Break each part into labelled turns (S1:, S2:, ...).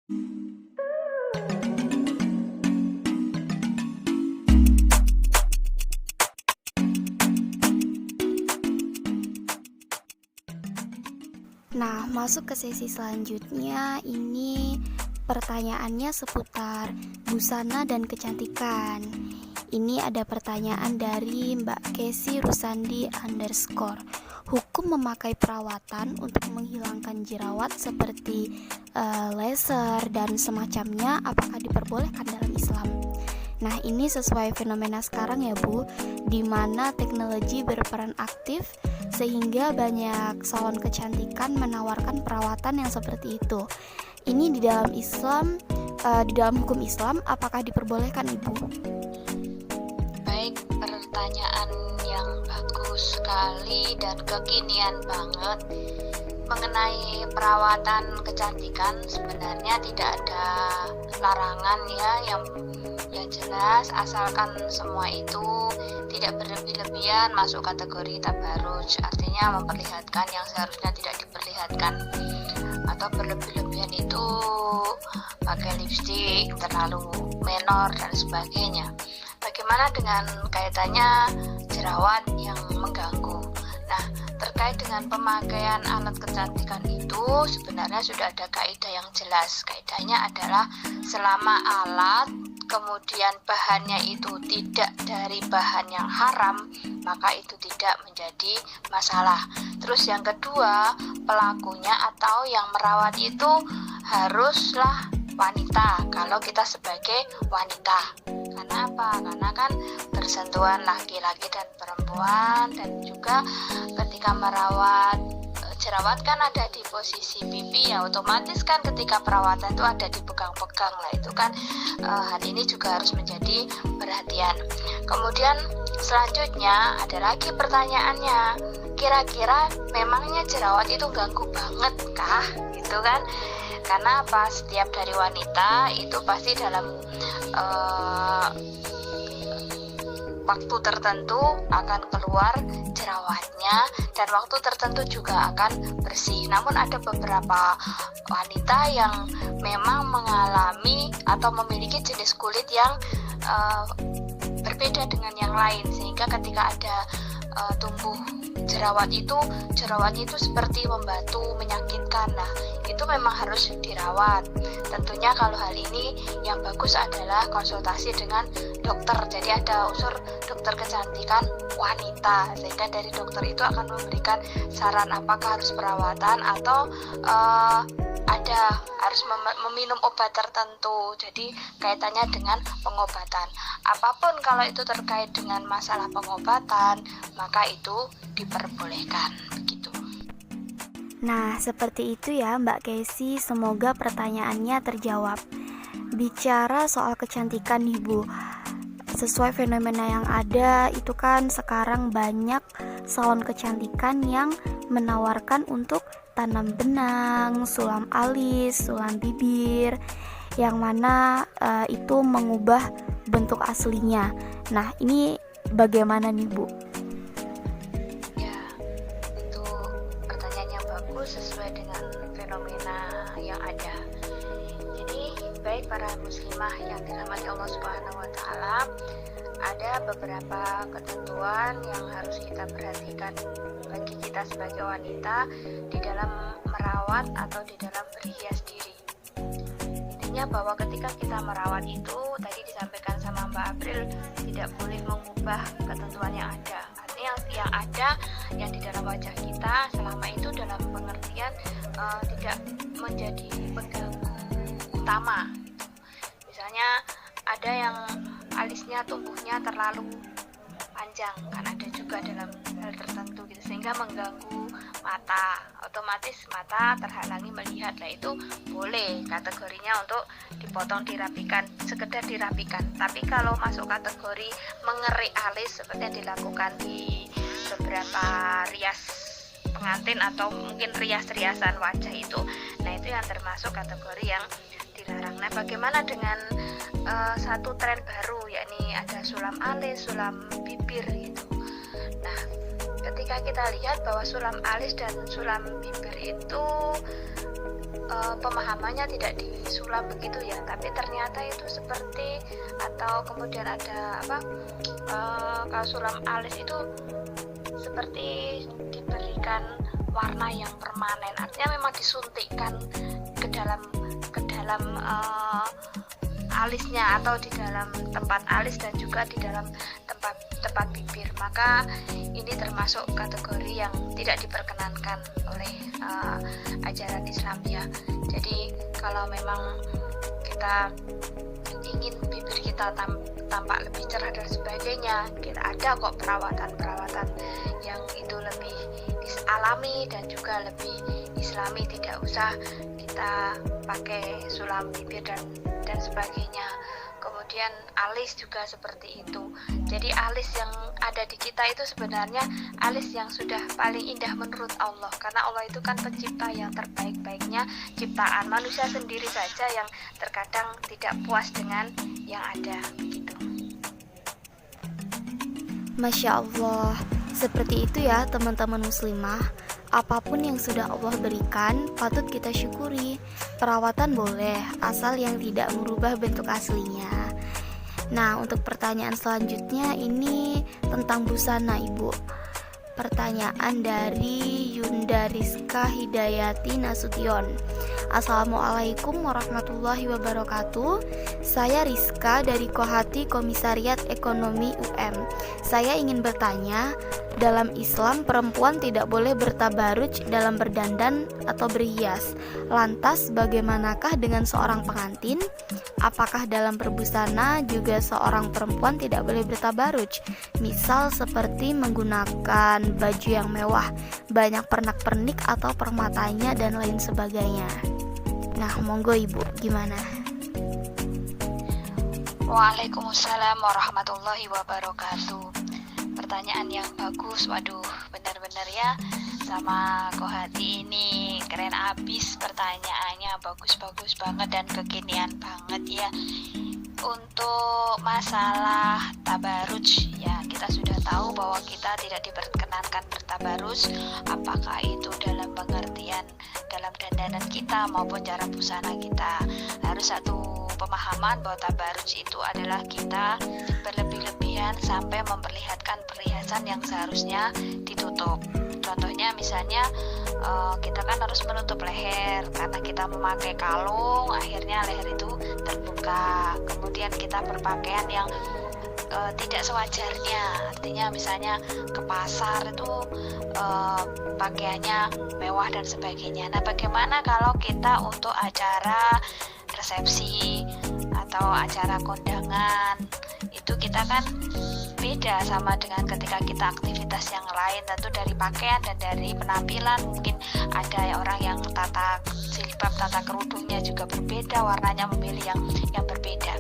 S1: Nah, masuk ke sesi selanjutnya. Ini pertanyaannya seputar busana dan kecantikan. Ini ada pertanyaan dari Mbak Kesi Rusandi _ Hukum memakai perawatan untuk menghilangkan jerawat seperti laser dan semacamnya, apakah diperbolehkan dalam Islam? Nah, ini sesuai fenomena sekarang ya Bu, di mana teknologi berperan aktif sehingga banyak salon kecantikan menawarkan perawatan yang seperti itu. Ini di dalam Islam, di dalam hukum Islam, apakah diperbolehkan Ibu?
S2: Baik, pertanyaan yang bagus sekali dan kekinian banget. Mengenai perawatan kecantikan sebenarnya tidak ada larangan ya, yang jelas asalkan semua itu tidak berlebih-lebihan masuk kategori tabarruj, artinya memperlihatkan yang seharusnya tidak diperlihatkan, atau berlebih-lebihan itu pakai lipstik terlalu menor dan sebagainya. Bagaimana dengan kaitannya jerawat yang mengganggu? Nah, terkait dengan pemakaian alat kecantikan itu sebenarnya sudah ada kaidah yang jelas. Kaidahnya adalah selama alat kemudian bahannya itu tidak dari bahan yang haram, maka itu tidak menjadi masalah. Terus yang kedua, pelakunya atau yang merawat itu haruslah wanita kalau kita sebagai wanita. Karena apa? Karena kan bersentuhan laki-laki dan perempuan, dan juga ketika merawat jerawat kan ada di posisi pipi ya, otomatis kan ketika perawatan itu ada dipegang-pegang lah, itu kan hal ini juga harus menjadi perhatian. Kemudian selanjutnya ada lagi pertanyaannya, kira-kira memangnya jerawat itu ganggu banget kah? Gitu kan? Karena apa? Setiap dari wanita itu pasti dalam waktu tertentu akan keluar jerawatnya, dan waktu tertentu juga akan bersih. Namun ada beberapa wanita yang memang mengalami atau memiliki jenis kulit yang berbeda dengan yang lain, sehingga ketika ada tumbuh jerawatnya itu seperti membatu, menyakitkan. Nah, itu memang harus dirawat. Tentunya kalau hal ini yang bagus adalah konsultasi dengan dokter. Jadi ada unsur dokter kecantikan wanita, sehingga dari dokter itu akan memberikan saran apakah harus perawatan atau harus meminum obat tertentu. Jadi kaitannya dengan pengobatan. Apapun kalau itu terkait dengan masalah pengobatan, maka itu diperbolehkan begitu.
S1: Nah, seperti itu ya Mbak Kesi, semoga pertanyaannya terjawab. Bicara soal kecantikan nih Bu, sesuai fenomena yang ada itu kan sekarang banyak salon kecantikan yang menawarkan untuk tanam benang, sulam alis, sulam bibir, yang mana itu mengubah bentuk aslinya. Nah, ini bagaimana nih Bu?
S2: Ya, itu pertanyaan yang bagus sesuai dengan fenomena yang ada. Jadi, baik para muslimah yang dirahmati Allah Subhanahu wa taala, ada beberapa ketentuan yang harus kita perhatikan bagi kita sebagai wanita di dalam merawat atau di dalam berhias diri. Intinya bahwa ketika kita merawat itu, tadi disampaikan sama Mbak April, tidak boleh mengubah ketentuan yang ada. Artinya yang ada, yang di dalam wajah kita selama itu dalam pengertian tidak menjadi pengganggu utama. Misalnya ada yang alisnya tumbuhnya terlalu panjang, kan ada juga dalam hal tertentu gitu, sehingga mengganggu mata, otomatis mata terhalangi melihat. Lah itu boleh kategorinya untuk dipotong, dirapikan, sekedar dirapikan. Tapi kalau masuk kategori mengerik alis seperti yang dilakukan di beberapa rias pengantin atau mungkin rias-riasan wajah itu, nah itu yang termasuk kategori yang dilarang. Nah, bagaimana dengan satu tren baru, yakni ada sulam alis, sulam bibir gitu. Nah, ketika kita lihat bahwa sulam alis dan sulam bibir itu pemahamannya tidak disulam begitu ya, tapi ternyata itu seperti, atau kemudian ada kalau sulam alis itu seperti diberikan warna yang permanen, artinya memang disuntikkan ke dalam alisnya, atau di dalam tempat alis dan juga di dalam tempat bibir. Maka ini termasuk kategori yang tidak diperkenankan oleh ajaran Islam ya. Jadi kalau memang kita ingin bibir kita tampak lebih cerah dan sebagainya, kita ada kok perawatan yang itu lebih alami dan juga lebih islami, tidak usah kita pakai sulam bibir dan sebagainya. Kemudian alis juga seperti itu. Jadi alis yang ada di kita itu sebenarnya alis yang sudah paling indah menurut Allah, karena Allah itu kan pencipta yang terbaik-baiknya ciptaan. Manusia sendiri saja yang terkadang tidak puas dengan yang ada gitu.
S1: Masya Allah, seperti itu ya teman-teman muslimah. Apapun yang sudah Allah berikan patut kita syukuri. Perawatan boleh, asal yang tidak merubah bentuk aslinya. Nah, untuk pertanyaan selanjutnya ini tentang busana, Ibu. Pertanyaan dari Yunda Rizka Hidayati Nasution. Assalamualaikum warahmatullahi wabarakatuh. Saya Rizka dari Kohati Komisariat Ekonomi UM. Saya ingin bertanya, dalam Islam perempuan tidak boleh bertabaruj dalam berdandan atau berhias. Lantas bagaimanakah dengan seorang pengantin? Apakah dalam berbusana juga seorang perempuan tidak boleh bertabaruj? Misal seperti menggunakan baju yang mewah, banyak pernak-pernik atau permatanya dan lain sebagainya. Nah, monggo Ibu, gimana?
S2: Waalaikumsalam warahmatullahi wabarakatuh. Pertanyaan yang bagus, waduh, benar-benar ya, sama Kohati ini keren abis pertanyaannya, bagus-bagus banget dan kekinian banget ya. Untuk masalah tabaruj ya, kita sudah tahu bahwa kita tidak diperkenankan bertabaruj, apakah itu dalam pengertian dalam dandanan kita maupun cara busana kita. Harus satu pemahaman bahwa tabaruj itu adalah kita berlebih-lebihan sampai memperlihatkan perhiasan yang seharusnya ditutup. Contohnya misalnya kita kan harus menutup leher karena kita memakai kalung, akhirnya leher itu terbuka. Kemudian kita berpakaian yang tidak sewajarnya, artinya misalnya ke pasar itu pakaiannya mewah dan sebagainya. Nah, bagaimana kalau kita untuk acara resepsi atau acara kondangan, itu kita kan beda sama dengan ketika kita aktivitas yang lain. Tentu dari pakaian dan dari penampilan, mungkin ada orang yang tata jilbab, tata kerudungnya juga berbeda, warnanya memilih yang berbeda.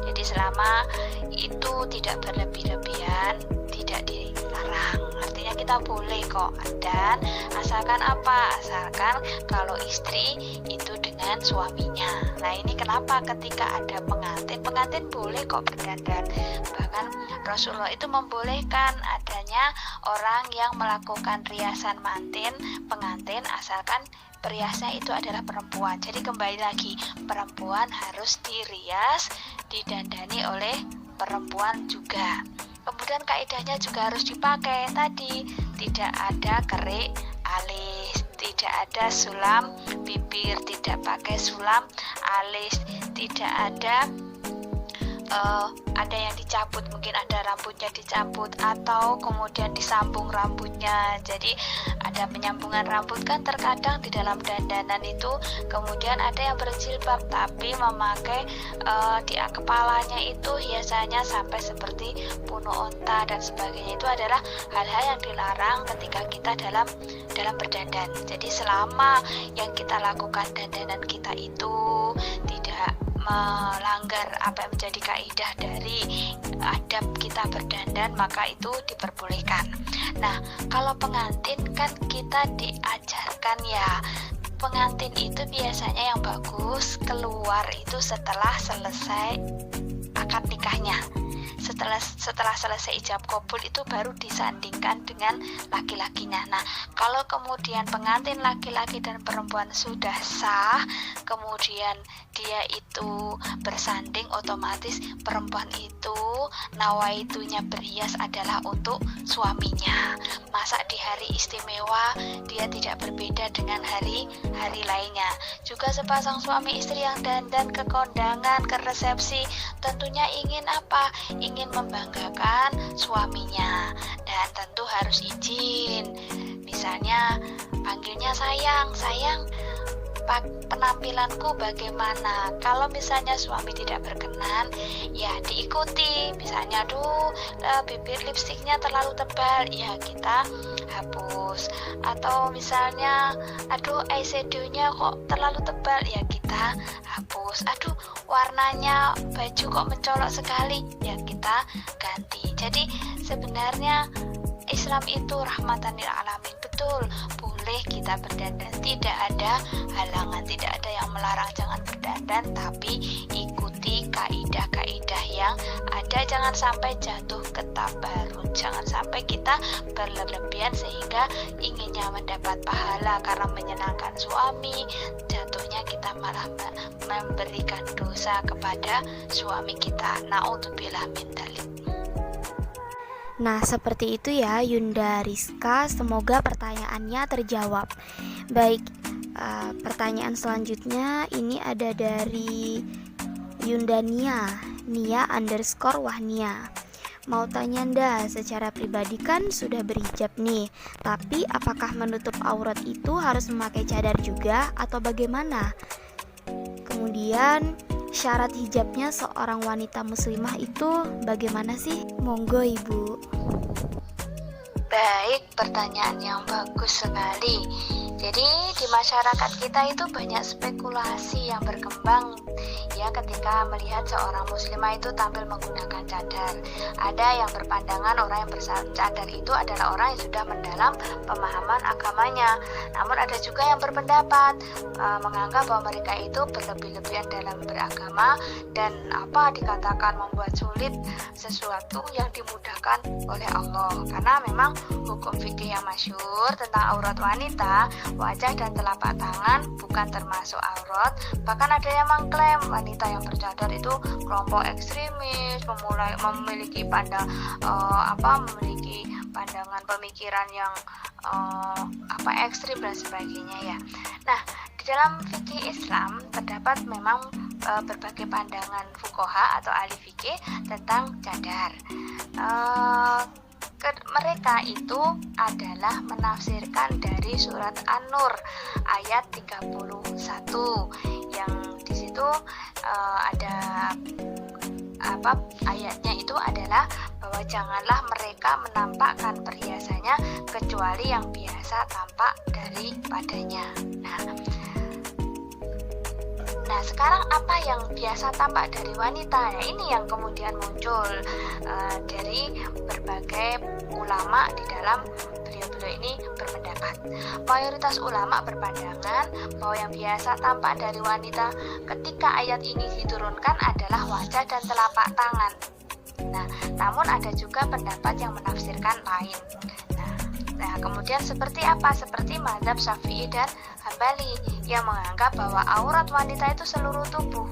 S2: Jadi selama itu tidak berlebih-lebihan, tidak dilarang, artinya kita boleh kok. Dan asalkan apa? Asalkan kalau istri itu dengan suaminya. Nah, ini kenapa ketika ada pengantin boleh kok berdandan. Bahkan Rasulullah itu membolehkan adanya orang yang melakukan riasan pengantin asalkan periasnya itu adalah perempuan. Jadi kembali lagi, perempuan harus dirias, didandani oleh perempuan juga. Kemudian kaidahnya juga harus dipakai tadi, tidak ada kerik alis, tidak ada sulam bibir, tidak pakai sulam alis, tidak ada yang dicabut, mungkin ada rambutnya dicabut atau kemudian disambung rambutnya. Jadi ada penyambungan rambut kan terkadang di dalam dandanan itu. Kemudian ada yang berjilbab tapi memakai di kepalanya itu hiasannya sampai seperti puno unta dan sebagainya. Itu adalah hal-hal yang dilarang ketika kita dalam berdandan. Jadi selama yang kita lakukan dandanan kita itu tidak melanggar apa yang menjadi kaidah dari adab kita berdandan, maka itu diperbolehkan. Nah, kalau pengantin kan kita diajarkan ya, pengantin itu biasanya yang bagus keluar itu setelah selesai akad nikahnya. setelah selesai ijab kabul itu baru disandingkan dengan laki-lakinya. Nah, kalau kemudian pengantin laki-laki dan perempuan sudah sah, kemudian dia itu bersanding, otomatis perempuan itu nawaitunya berhias adalah untuk suaminya. Masa di hari istimewa dia tidak berbeda dengan hari-hari lainnya. Juga sepasang suami istri yang dandan ke kondangan, ke resepsi, tentunya ingin apa? Ingin membanggakan suaminya, dan tentu harus izin. Misalnya panggilnya sayang, penampilanku bagaimana. Kalau misalnya suami tidak berkenan, ya diikuti. Misalnya, bibir lipstiknya terlalu tebal, ya kita hapus. Atau misalnya, eyeshadownya kok terlalu tebal, ya kita hapus. Warnanya baju kok mencolok sekali, ya kita ganti. Jadi sebenarnya Islam itu rahmatan lil alamin, betul. Boleh kita berdandan, tidak ada halangan, tidak ada yang melarang jangan berdandan, tapi ikuti kaidah-kaidah yang ada. Jangan sampai jatuh ke tabarut, jangan sampai kita berlebihan sehingga inginnya mendapat pahala karena menyenangkan suami, jatuhnya kita malah memberikan dosa kepada suami kita. Na'udzubillah min dzalik.
S1: Nah, seperti itu ya Yunda Rizka, semoga pertanyaannya terjawab. Baik, pertanyaan selanjutnya ini ada dari Yunda Nia_Wahnia. Mau tanya Nda, secara pribadi kan sudah berhijab nih, tapi apakah menutup aurat itu harus memakai cadar juga atau bagaimana? Kemudian syarat hijabnya seorang wanita muslimah itu bagaimana sih? Monggo Ibu.
S2: Baik, pertanyaan yang bagus sekali. Jadi di masyarakat kita itu banyak spekulasi yang berkembang ya ketika melihat seorang muslimah itu tampil menggunakan cadar. Ada yang berpandangan orang yang bercadar itu adalah orang yang sudah mendalam pemahaman agamanya. Namun ada juga yang berpendapat menganggap bahwa mereka itu berlebih-lebihan dalam beragama dan dikatakan membuat sulit sesuatu yang dimudahkan oleh Allah. Karena memang hukum fikih yang masyhur tentang aurat wanita, wajah dan telapak tangan bukan termasuk aurat. Bahkan ada yang mengklaim wanita yang bercadar itu kelompok ekstremis, memiliki pandangan pemikiran yang ekstrim dan sebagainya ya. Nah, di dalam fikih Islam terdapat memang berbagai pandangan fuqaha atau ahli fikih tentang cadar. Mereka itu adalah menafsirkan dari surat An-Nur ayat 31 yang di situ ada ayatnya itu adalah bahwa janganlah mereka menampakkan perhiasannya kecuali yang biasa tampak daripadanya. Nah, sekarang apa yang biasa tampak dari wanita? Nah, ini yang kemudian muncul dari berbagai ulama di dalam beliau-beliau ini berpendapat. Mayoritas ulama berpandangan bahwa yang biasa tampak dari wanita ketika ayat ini diturunkan adalah wajah dan telapak tangan. Nah, namun ada juga pendapat yang menafsirkan lain. Nah, kemudian seperti apa? Seperti mazhab Syafi'i dan Hambali yang menganggap bahwa aurat wanita itu seluruh tubuh.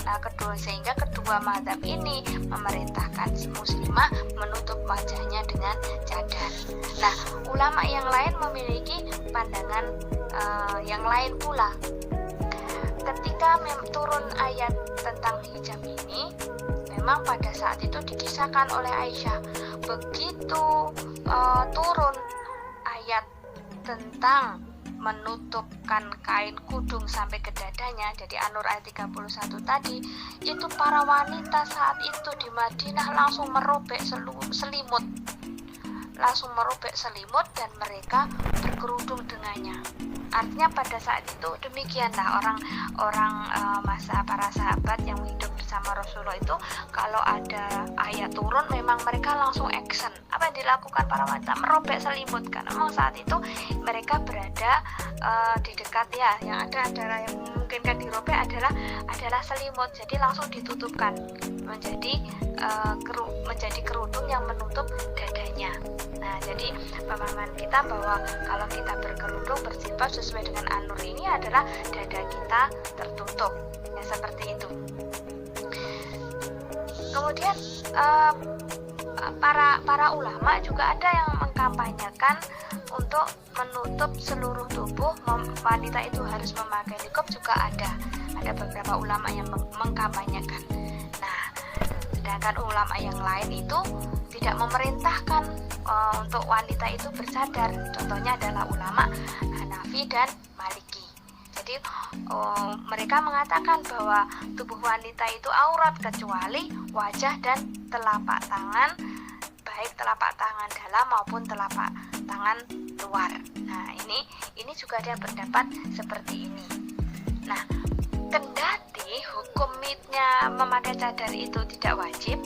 S2: Nah, sehingga kedua mazhab ini memerintahkan muslimah menutup wajahnya dengan cadar. Nah, ulama yang lain memiliki pandangan yang lain pula. Ketika turun ayat tentang hijab ini, memang pada saat itu dikisahkan oleh Aisyah, begitu turun ayat tentang menutupkan kain kudung sampai ke dadanya, jadi An-Nur ayat 31 tadi, itu para wanita saat itu di Madinah langsung merobek selimut dan mereka berkerudung dengannya. Artinya pada saat itu demikianlah orang para sahabat yang hidup bersama sama Rasulullah itu kalau ada ayat turun memang mereka langsung action. Apa yang dilakukan para wanita? Merobek selimut, karena memang saat itu mereka berada di dekat ya, yang ada adalah yang memungkinkan dirobek adalah selimut, jadi langsung ditutupkan menjadi kerudung yang menutup dadanya. Nah, jadi pemahaman kita bahwa kalau kita berkerudung berjilbab sesuai dengan An-Nur ini adalah dada kita tertutup, ya seperti itu. Kemudian para ulama juga ada yang mengkampanyekan untuk menutup seluruh tubuh, wanita itu harus memakai niqab juga ada beberapa ulama yang mengkampanyekan. Nah, sedangkan ulama yang lain itu tidak memerintahkan untuk wanita itu bercadar. Contohnya adalah ulama Hanafi dan Maliki. Jadi mereka mengatakan bahwa tubuh wanita itu aurat kecuali wajah dan telapak tangan, baik telapak tangan dalam maupun telapak tangan luar. Nah, ini juga ada pendapat seperti ini. Nah, kendati hukumnya memakai cadar itu tidak wajib,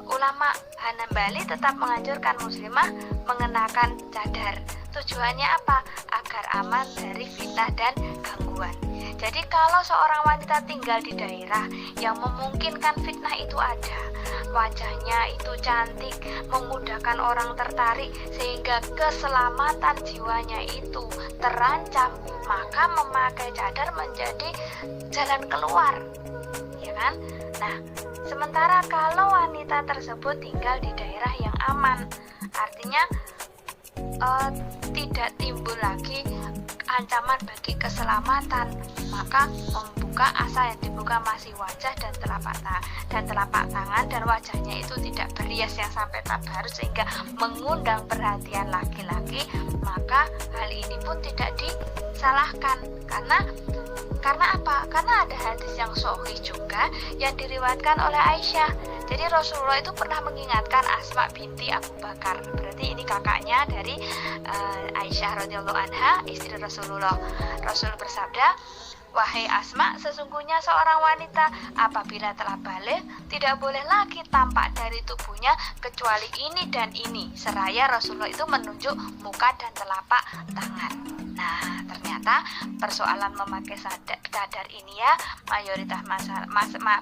S2: ulama Hanbali tetap menganjurkan muslimah mengenakan cadar. Tujuannya apa? Agar aman dari fitnah dan gangguan. Jadi kalau seorang wanita tinggal di daerah yang memungkinkan fitnah itu ada, wajahnya itu cantik, memudahkan orang tertarik sehingga keselamatan jiwanya itu terancam, maka memakai cadar menjadi jalan keluar, ya kan? Nah, sementara kalau wanita tersebut tinggal di daerah yang aman, artinya tidak timbul lagi ancaman bagi keselamatan, maka membuka asal yang dibuka masih wajah dan telapak tangan, dan wajahnya itu tidak berias yang sampai tabarut sehingga mengundang perhatian laki-laki, maka hal ini pun tidak disalahkan. Karena apa? Karena ada hadis yang sahih juga yang diriwayatkan oleh Aisyah. Jadi Rasulullah itu pernah mengingatkan Asma binti Abu Bakar. Berarti ini kakaknya dari Aisyah radhiyallahu anha, istri Rasulullah. Rasul bersabda, "Wahai Asma, sesungguhnya seorang wanita apabila telah balik tidak boleh lagi tampak dari tubuhnya kecuali ini dan ini." Seraya Rasulullah itu menunjuk muka dan telapak tangan. Nah, ternyata persoalan memakai cadar ini ya,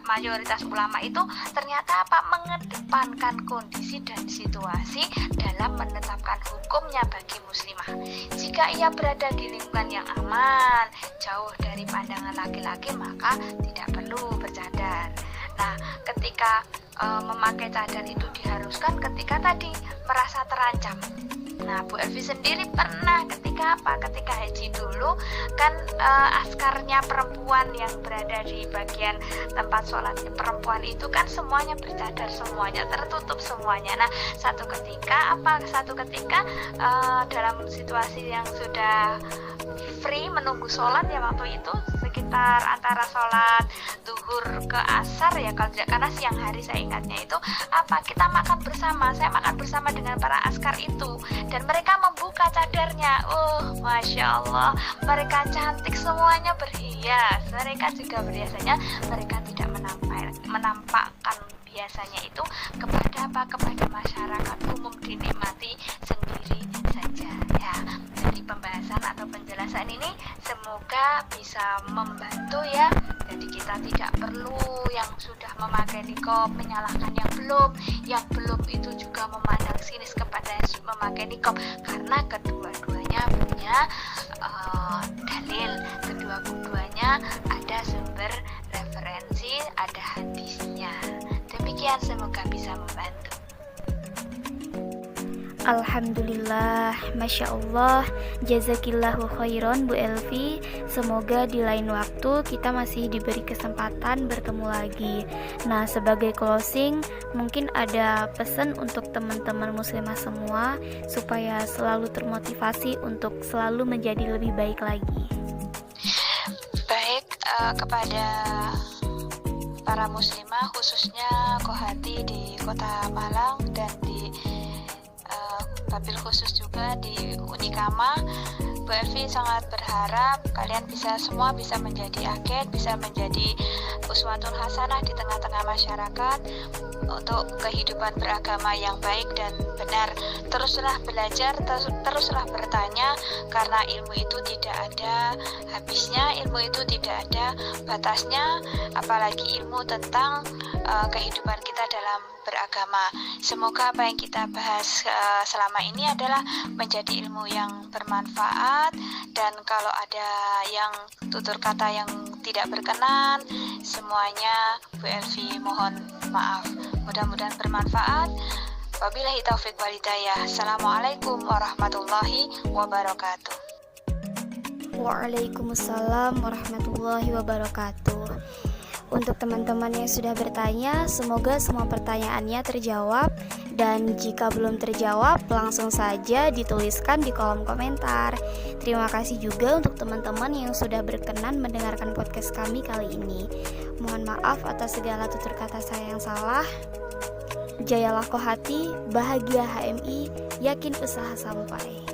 S2: mayoritas ulama itu ternyata mengedepankan kondisi dan situasi dalam menetapkan hukumnya bagi muslimah. Jika ia berada di lingkungan yang aman, jauh dari pandangan laki-laki, maka tidak perlu bercadar. Nah, ketika memakai cadar itu diharuskan ketika tadi merasa terancam. Nah, Bu Elvi sendiri pernah ketika haji dulu kan, askarnya perempuan yang berada di bagian tempat sholat perempuan itu kan semuanya bercadar, semuanya tertutup semuanya. Nah, satu ketika dalam situasi yang sudah free menunggu sholat ya, waktu itu sekitar antara sholat zuhur ke asar ya kalau tidak, karena siang hari saya ingatnya itu kita makan bersama, saya makan bersama dengan para askar itu, dan mereka membuka cadarnya. Masya Allah, mereka cantik, semuanya berhias. Mereka juga biasanya mereka tidak menampakkan biasanya itu kepada masyarakat umum, dinikmati sendiri saja ya. Jadi pembahasan atau penjelasan ini semoga bisa membantu ya. Jadi kita tidak perlu yang sudah memakai niqab menyalahkan yang belum itu juga memandang sinis kepada yang memakai niqab, karena kedua-duanya punya dalil, kedua-duanya ada sumber referensi, ada hadisnya. Demikian, semoga bisa membantu.
S1: Alhamdulillah, Masya Allah, jazakillahu khairan Bu Elvi. Semoga di lain waktu kita masih diberi kesempatan bertemu lagi. Nah, sebagai closing, mungkin ada pesan untuk teman-teman muslimah semua supaya selalu termotivasi untuk selalu menjadi lebih baik lagi.
S2: Baik, kepada para muslimah khususnya Kohati di Kota Malang dan di wabil khusus juga di Unikama, Bu Bu Elvi sangat berharap kalian semua bisa menjadi agen, bisa menjadi uswatul hasanah di tengah-tengah masyarakat untuk kehidupan beragama yang baik dan benar. Teruslah belajar, teruslah bertanya, karena ilmu itu tidak ada habisnya, ilmu itu tidak ada batasnya, apalagi ilmu tentang kehidupan kita dalam beragama. Semoga apa yang kita bahas selama ini adalah menjadi ilmu yang bermanfaat, dan kalau ada yang tutur kata yang tidak berkenan, semuanya Bu Elvi mohon maaf. Mudah-mudahan bermanfaat. Wabillahi taufik walhidayah. Assalamualaikum warahmatullahi wabarakatuh.
S1: Waalaikumsalam warahmatullahi wabarakatuh. Untuk teman-teman yang sudah bertanya, semoga semua pertanyaannya terjawab. Dan jika belum terjawab, langsung saja dituliskan di kolom komentar. Terima kasih juga untuk teman-teman yang sudah berkenan mendengarkan podcast kami kali ini. Mohon maaf atas segala tutur kata saya yang salah. Jayalah Kohati, bahagia HMI, yakin usaha sampai.